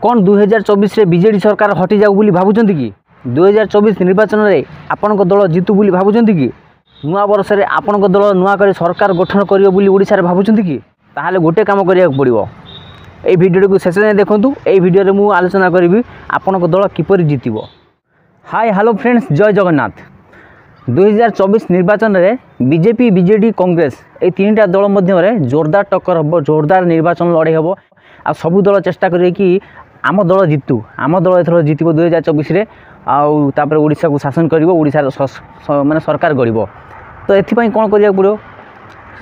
कौन 2024 रे बीजेडी सरकार हटि जाऊ बोली भाबुचंती कि 2024 निर्वाचन रे आपनक दल जीतु बोली भाबुचंती कि नुआ वर्ष रे आपनक दल नुआ करे सरकार गठन करियो बोली ओडिसा रे भाबुचंती कि ताहाले गोटे काम करिया पड़िबो। ए वीडियो को शेष जाए देखंतु। ए वीडियो रे मु आलोचना करिवि आपनक दल किपरि जीतिबो। हाय हेलो फ्रेंड्स, जय जगन्नाथ। 2024 निर्वाचन रे बीजेपी बीजेडी कांग्रेस ए तीनटा दल मध्य रे जोरदार टक्कर हबो, जोरदार निर्वाचन लड़ाई हबो। आ सबु दल चेष्टा करिए कि आम दल जीतु, आम दल एथर जीतिबो 2024 रे। आउ तापर ओडिसा को शासन करिवो, ओडिसा माने सरकार गढ़िबो। तो एथिपई कोन करिया पड़ो,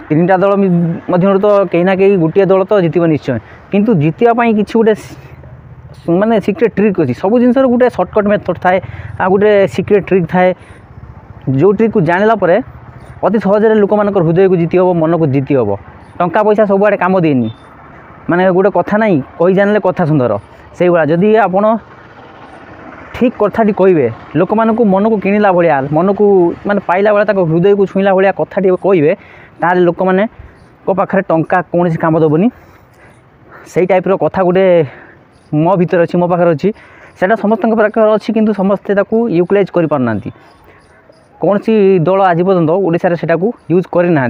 तीनटा दल मध्य तो कहीं ना कहीं गोटे दल तो जीतिबो निश्चय, किंतु जीतिया पई किछि गोटे माने सिक्रेट ट्रिक अछि। सब जिनसर गोटे शॉर्टकट मेथड थाए आ गोटे सिक्रेट ट्रिक थाए, जो ट्रिक को जानला परे अति सहजरे लोक मानकर हृदय को जीति हबो, मन को जीति हबो। टंका पैसा सब आड़े काम देनी, माने गोटे कथा नहीं कही जानले कथा सुंदर से भाया। जदि आपण ठीक कथाटी कहे लोक मानक मन को किणला भाया, मन को माने पाइला भाया, हृदय को छुईला भाया कथाटी कहे, ताले लोक माने को पाखरे टंका कौन काम दबनी। से टाइप कथा गोटे मो भीतर अच्छी, मो पाखे अच्छी, सेटा समस्त पाखे अच्छी, किंतु समस्ते ताकू यूटिलाइज कर पारना। कौन सी दल आज पर्यंत ओडिशा रे सेटा को यूज करना।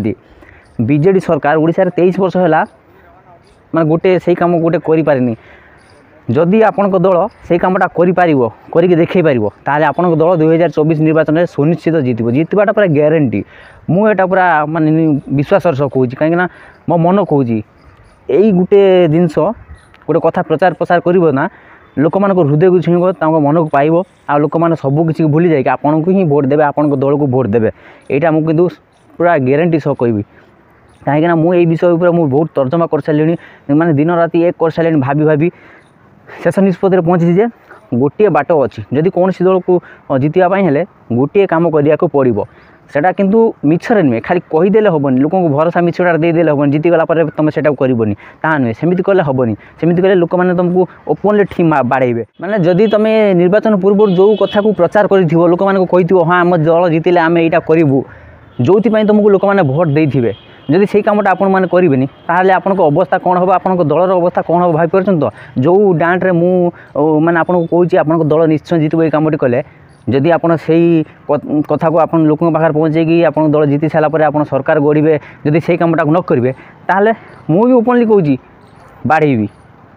बीजेडी सरकार ओडिशा रे 23 वर्ष है माने गोटे से काम गोटे करि पारिनी। जदि आपनक दल से कामटा करि पारिबो, करिके देखै पारिबो, ताले आपनक दल 2024 निर्वाचन में सुनिश्चित जीतिबो। जीतबाटा पूरा ग्यारंटी। मु एटा पूरा माने विश्वासर सह कहूँ, कहीं मो मन कहूँ यही गोटे जिनस गोटे कथा प्रचार प्रसार करिवो ना, लोक मान हृदय को छुईब, मन को पाइब, आ लोक मैंने सबकि भूली जाए आपन को ही भोट देवे, आपन दल को भोट देवे। यहाँ मुझे किंतु पूरा ग्यारंटी सह कहबी, कहीं मुझे विषय पर मुझे बहुत तर्जमा कर सारे, माने दिन राति एक कर सारे, भाभी भाभी शेष निष्पत्ति पहुँची जे गोटे बाट अच्छी। जदि कौन सी दल को जीतवाई हेले गोटे कम करिया को पड़ो, सेटा किंतु मिछरे नुहे, खाली कहीदेले हेनी, लोक भरोसा मिछटा देदेले हेनी, जीतीगला तुम से करनी ता नुहे, सेमती कले हेनी। सेमती कले लोक मैंने तुमको ओपनली ठीक बाड़े। माने जदि तुम निर्वाचन पूर्व जो कथा को प्रचार कर लोक मैंने कही हाँ आम दल जीतिले आम यहाँ करूँ, जो तुमको लोक मैंने भोट देते, जदि से कामटा आपण मैंने करेनि, ताहले आपनको अवस्था कौन हम, आपन दलर अवस्था कौन हम भाई पार्छन। तो जो डांट्रे मु माने आपको कहूँ आपन दल निश्चय जीतब ये कमटी कले, जदि आप कथा को आपन लोक पाखे पहुँचे आप दल जीति सारापर आप सरकार गढ़े, जदि से कामटा न करेंगे, ताहले मुझे ओपनली कहूँ बाड़ेबी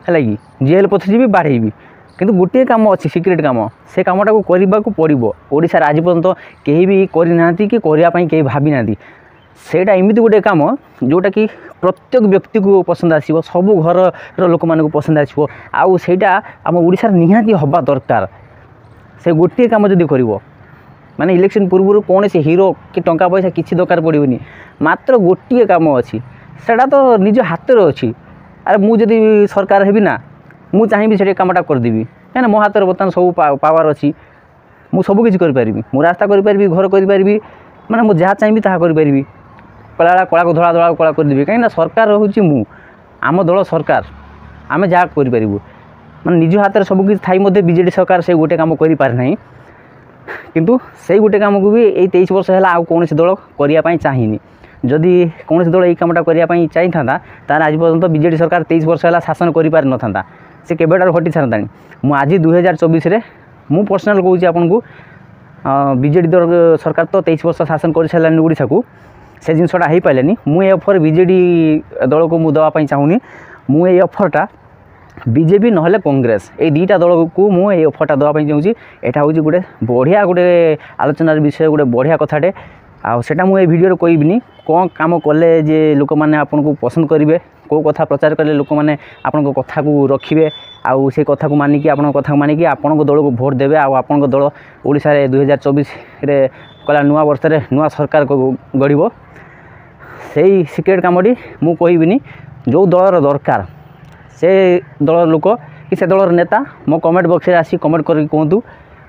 है कि जेल पथजी बाड़ेबी। किंतु गोटे काम अच्छी सिक्रेट काम, से कामटा को करने को पड़ो। ओडिशा आज पर्यंत कहीं भी करना कि करने कहीं भावी ना, सेटा एमती गोटे काम जोटा कि प्रत्येक व्यक्ति को पसंद आसो, सबू घर लोक मान पसंद आसो। आउ सेटा आम ओडिशा निहाती हवा दरकार। से गोटे काम जदि कर माने इलेक्शन पूर्व कौन से हीरो कि टंका पैसा किसी दरकार पड़ोनी, मात्र गोटे काम अच्छी, सेटा तो निज हाथ में अच्छी। अरे मुझे सरकार हेबी ना, मु चाहिए से कामटा करदेवी, कहीं मो हाथ में बर्तमान सब पावर अच्छी, मुझे सबकि करी, मु रास्ता करी, घर करी, माने मुझे जहाँ चाहिए ताहा करी, कला कला को धड़ा धड़ा कला करदेवी। कहीं सरकार हूँ मु, आम दल सरकार, आम जहाँ करूँ माने निज हाथ में सबकि थी बीजेडी सरकार से गोटे काम कर पारे ना, किंतु से गोटे काम को भी ये 23 वर्ष है आउ कौन दल करने चाहिए। जदि कौन दल ये कामटा करने चाहिए था, तार आज पर्यंत बीजेडी सरकार 23 वर्ष है शासन कर पारि न था, से केबेटार हटि सारता। मु आज 2024 रे मु पर्सनाल कहूँ आपन को, बीजेडी दल सरकार तो 23 वर्ष शासन कर सारे ओडिशा को, से जिनसटा हो पारे। मुझे ऑफर बीजेडी दल को मुझे दवाई चाहूनी। मुझे ऑफरटा बीजेपी नहले कांग्रेस ये दुईटा दल को मुझे ऑफरटा दवाई चाहूँगी। यहाँ हूँ गोटे बढ़िया गोटे आलोचनार विषय, गोटे बढ़िया कथाटे। आटा मुझे भिडियो कहबिनी कौन काम कले जे लोक मैंने आपन को पसंद करेंगे, कौ कथा प्रचार कले लोक मैंने आपन कथा को रखिए, आउ से कथा को मानिकी आपन कथा मानिकी आपन दल को भोट देवे। आपन दल ओडिशा रे 2024 रे कला नुआ वर्ष रे नुआ सरकार को गढ़, से सिक्रेट कामटी मु कहबिनी। जो दलर दरकार से दल लोक कि से दलर नेता मो कमेंट बॉक्स रे आसी कमेंट कर कहतु,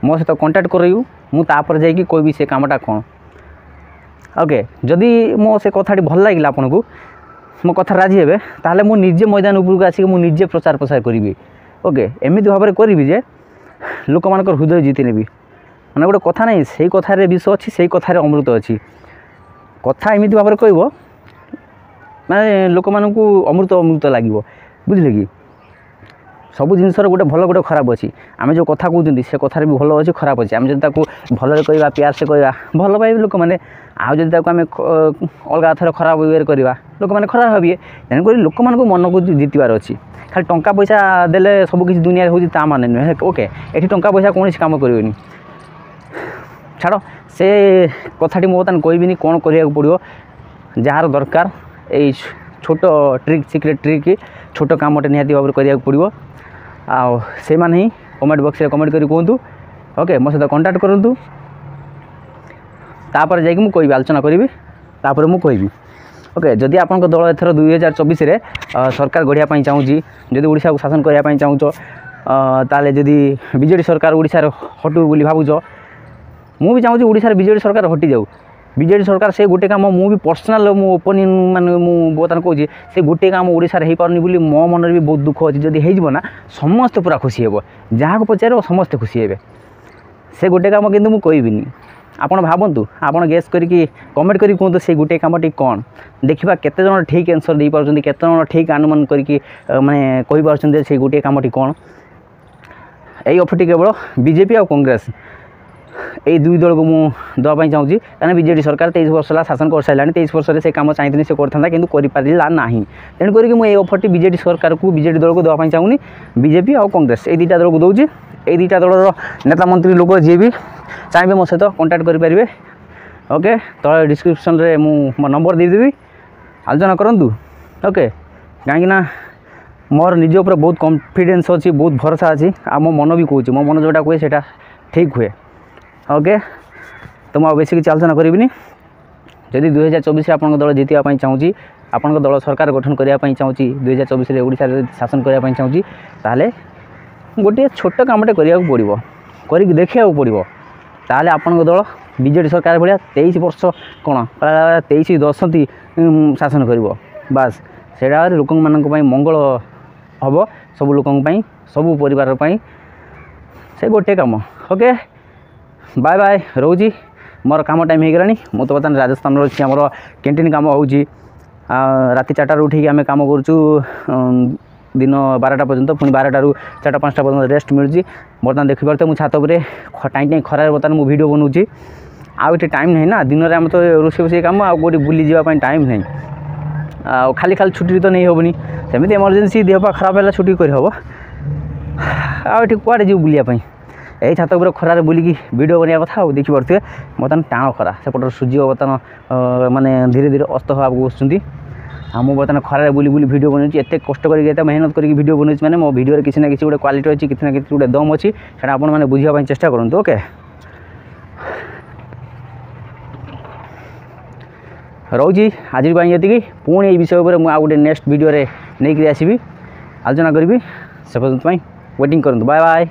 मो सहित कांटेक्ट करू, मु तापर जाइकी कहबी से कामटा कौन। ओके, जदि मो से कथाटी भल लगे आपन को, मो कथा राजी हे, ताहले मु निजे मैदान उपरको आसिक मु निजे प्रचार प्रसार करी। ओके, एमती भाव में करी जे लोक मान हृदय जीति नेबी। माने गोटे कथा नहीं, से कथार विष अच्छी, से कथार अमृत अच्छी। कथा एमती भाव में कह माने लोक मानू अमृत अमृत लगे, बुझे कि ସବୁ ଜିନିଷର ଗୋଟେ ଭଲ ଗୋଟେ ଖରାପ ଅଛି। ଆମେ ଯେଉଁ କଥା କହୁଛନ୍ତି ସେ କଥାରେ ବି ଭଲ ଅଛି ଖରାପ ଅଛି। ଆମେ ଯଦି ତାକୁ ଭଲରେ କହିବା ପ୍ୟାରସେ କହିବା ଭଲ ପାଇବେ ଲୋକମାନେ, ଆଉ ଯଦି ତାକୁ ଆମେ ଅଲଗା ଥରେ ଖରାପ ଇଏରେ କରିବା ଲୋକମାନେ ଖରାପ ଭାବିବେ। ତେଣୁକରି ଲୋକମାନଙ୍କୁ ମନକୁ ଜିତିବାର ଅଛି। ଖାଲି ଟଙ୍କା ପଇସା ଦେଲେ ସବୁକିଛି ଦୁନିଆରେ ହେଉଛି ତା ମାନେ ନୁହେଁ। ଓକେ, ଏଠି ଟଙ୍କା ପଇସା କୌଣସି କାମ କରିବେନି। ଛାଡ଼ ସେ କଥାଟି ମୁଁ ବର୍ତ୍ତମାନ କହିବିନି। କ'ଣ କରିବାକୁ ପଡ଼ିବ, ଯାହାର ଦରକାର ଏଇ ଛୋଟ ଟ୍ରିକ୍ ସିକ୍ରେଟ୍ ଟ୍ରିକ୍ ଛୋଟ କାମଟେ ନିହାତି ଭାବରେ କରିବାକୁ ପଡ଼ିବ। ଆଉ ସେଇମାନେ ହିଁ କମେଣ୍ଟ ବକ୍ସରେ କମେଣ୍ଟ କରି କୁହନ୍ତୁ। ଓକେ, ମୋ ସହିତ କଣ୍ଟାକ୍ଟ କରନ୍ତୁ, ତାପରେ ଯାଇକି ମୁଁ କହିବି, ଆଲୋଚନା କରିବି, ତାପରେ ମୁଁ କହିବି। ଓକେ, ଯଦି ଆପଣଙ୍କ ଦଳ ଏଥର 2024ରେ ସରକାର ଗଢ଼ିବା ପାଇଁ ଚାହୁଁଛି, ଯଦି ଓଡ଼ିଶାକୁ ଶାସନ କରିବା ପାଇଁ ଚାହୁଁଛ, ତାହେଲେ ଯଦି ବିଜେଡ଼ି ସରକାର ଓଡ଼ିଶାରେ ହଟୁ ବୋଲି ଭାବୁଛ, ମୁଁ ବି ଚାହୁଁଛି ଓଡ଼ିଶାରେ ବିଜେଡ଼ି ସରକାର ହଟିଯାଉ। ବିଜେଡ଼ି ସରକାର ସେ ଗୋଟେ କାମ ମୁଁ ବି ପର୍ସନାଲ୍ ମୁଁ ଓପନିଂ ମାନେ ମୁଁ ବର୍ତ୍ତମାନ କହୁଛି, ସେ ଗୋଟେ କାମ ଓଡ଼ିଶାରେ ହେଇପାରୁନି ବୋଲି ମୋ ମନରେ ବି ବହୁତ ଦୁଃଖ ଅଛି। ଯଦି ହେଇଯିବ ନା ସମସ୍ତେ ପୁରା ଖୁସି ହେବ, ଯାହାକୁ ପଚାରିବ ସମସ୍ତେ ଖୁସି ହେବେ। ସେ ଗୋଟେ କାମ କିନ୍ତୁ ମୁଁ କହିବିନି। ଆପଣ ଭାବନ୍ତୁ, ଆପଣ ଗେସ୍ କରିକି କମେଣ୍ଟ କରି କୁହନ୍ତୁ ସେଇ ଗୋଟେ କାମଟି କ'ଣ। ଦେଖିବା କେତେଜଣ ଠିକ୍ ଆନ୍ସର୍ ଦେଇପାରୁଛନ୍ତି, କେତେଜଣ ଠିକ୍ ଅନୁମାନ କରିକି ମାନେ କହିପାରୁଛନ୍ତି ଯେ ସେଇ ଗୋଟିଏ କାମଟି କ'ଣ। ଏଇ ଅଫରଟି କେବଳ ବିଜେପି ଆଉ କଂଗ୍ରେସ এই দুই দলକୁ ମୁଁ ଦେବା ପାଇଁ ଚାହୁଁଛି। କାରଣ ବିଜେଡ଼ି ସରକାର 23 ବର୍ଷ ହେଲା ଶାସନ କରିସାରିଲାଣି। 23 ବର୍ଷରେ ସେ କାମ ଚାହିଁଥିଲେ ସେ କରିଥାନ୍ତା, କିନ୍ତୁ କରିପାରିଲା ନାହିଁ। ତେଣୁ କରିକି ମୁଁ ଏଇ ଅଫରଟି ବିଜେଡ଼ି ସରକାରକୁ ବିଜେଡ଼ି ଦଳକୁ ଦେବା ପାଇଁ ଚାହୁଁନି। ବିଜେପି ଆଉ କଂଗ୍ରେସ ଏଇ ଦୁଇଟା ଦଳକୁ ଦେଉଛି। ଏଇ ଦୁଇଟା ଦଳର ନେତା ମନ୍ତ୍ରୀ ଲୋକ ଯିଏ ବି ଚାହିଁବେ ମୋ ସହିତ କଣ୍ଟାକ୍ଟ କରିପାରିବେ। ଓକେ, ତଳେ ଡିସ୍କ୍ରିପ୍ସନ୍ରେ ମୁଁ ମୋ ନମ୍ବର ଦେଇଦେବି, ଆଲୋଚନା କରନ୍ତୁ। ଓକେ, କାହିଁକିନା ମୋର ନିଜ ଉପରେ ବହୁତ କନଫିଡେନ୍ସ ଅଛି, ବହୁତ ଭରସା ଅଛି। ଆଉ ମୋ ମନ ବି କହୁଛି, ମୋ ମନ ଯେଉଁଟା କୁହେ ସେଇଟା ଠିକ୍ ହୁଏ। ଓକେ, ତ ମୁଁ ଆଉ ବେଶୀ କିଛି ଆଲୋଚନା କରିବିନି। ଯଦି 2024ରେ ଆପଣଙ୍କ ଦଳ ଜିତିବା ପାଇଁ ଚାହୁଁଛି, ଆପଣଙ୍କ ଦଳ ସରକାର ଗଠନ କରିବା ପାଇଁ ଚାହୁଁଛି, 2024ରେ ଓଡ଼ିଶାରେ ଶାସନ କରିବା ପାଇଁ ଚାହୁଁଛି, ତାହେଲେ ଗୋଟିଏ ଛୋଟ କାମଟେ କରିବାକୁ ପଡ଼ିବ, କରିକି ଦେଖିବାକୁ ପଡ଼ିବ। ତାହେଲେ ଆପଣଙ୍କ ଦଳ ବିଜେଡ଼ି ସରକାର ଭଳିଆ 23 ବର୍ଷ କ'ଣ 23 ଦଶନ୍ଧି ଶାସନ କରିବ। ବାସ୍ ସେଇଟା ଲୋକମାନଙ୍କ ପାଇଁ ମଙ୍ଗଳ ହେବ, ସବୁ ଲୋକଙ୍କ ପାଇଁ, ସବୁ ପରିବାର ପାଇଁ ସେ ଗୋଟିଏ କାମ। ଓକେ, ବାଏ ବାଏ, ରହୁଛି। ମୋର କାମ ଟାଇମ୍ ହେଇଗଲାଣି। ମୁଁ ତ ବର୍ତ୍ତମାନ ରାଜସ୍ଥାନରେ ଅଛି, ଆମର କ୍ୟାଣ୍ଟିନ୍ କାମ ହେଉଛି। ରାତି 4ଟାରୁ ଉଠିକି ଆମେ କାମ କରୁଛୁ ଦିନ 12ଟା ପର୍ଯ୍ୟନ୍ତ, ପୁଣି 12ଟାରୁ 4ଟା 5ଟା ପର୍ଯ୍ୟନ୍ତ ରେଷ୍ଟ ମିଳୁଛି। ବର୍ତ୍ତମାନ ଦେଖିପାରୁଥିବେ ମୁଁ ଛାତ ଉପରେ ଟାଇଁ ଖରାରେ ବର୍ତ୍ତମାନ ମୁଁ ଭିଡ଼ିଓ ବନାଉଛି। ଆଉ ଏଠି ଟାଇମ୍ ନାହିଁ ନା, ଦିନରେ ଆମେ ତ ରୋଷେଇ କାମ, ଆଉ କେଉଁଠି ବୁଲି ଯିବା ପାଇଁ ଟାଇମ୍ ନାହିଁ। ଆଉ ଖାଲି ଛୁଟି ତ ନେଇ ହେବନି, ସେମିତି ଏମର୍ଜେନ୍ସି ଦେହ ପା ଖରାପ ହେଲା ଛୁଟି କରିହେବ। ଆଉ ଏଠି କୁଆଡ଼େ ଯିବୁ ବୁଲିବା ପାଇଁ, ଏଇ ଛାତ ଉପରେ ଖରାରେ ବୁଲିକି ଭିଡ଼ିଓ ବନେଇବା କଥା। ଆଉ ଦେଖିପାରୁଥିବେ ବର୍ତ୍ତମାନ ଟାଣ ଖରା, ସେପଟର ସୂର୍ଯ୍ୟ ବର୍ତ୍ତମାନ ମାନେ ଧୀରେ ଧୀରେ ଅସ୍ତ ହେବାକୁ ବସୁଛନ୍ତି। ଆଉ ମୁଁ ବର୍ତ୍ତମାନ ଖରାରେ ବୁଲି ବୁଲି ଭିଡ଼ିଓ ବନାଉଛି। ଏତେ କଷ୍ଟ କରିକି ଏତେ ମେହନତ କରିକି ଭିଡ଼ିଓ ବନାଉଛି ମାନେ ମୋ ଭିଡ଼ିଓରେ କିଛି ନା କିଛି ଗୋଟେ କ୍ୱାଲିଟି ଅଛି, କିଛି ନା କିଛି ଗୋଟେ ଦମ୍ ଅଛି। ସେଇଟା ଆପଣମାନେ ବୁଝିବା ପାଇଁ ଚେଷ୍ଟା କରନ୍ତୁ। ଓକେ, ରହୁଛି ଆଜି ପାଇଁ ଏତିକି। ପୁଣି ଏଇ ବିଷୟ ଉପରେ ମୁଁ ଆଉ ଗୋଟେ ନେକ୍ସଟ ଭିଡ଼ିଓରେ ନେଇକରି ଆସିବି, ଆଲୋଚନା କରିବି। ସେ ପର୍ଯ୍ୟନ୍ତ ପାଇଁ ୱେଟିଂ କରନ୍ତୁ। Bye bye.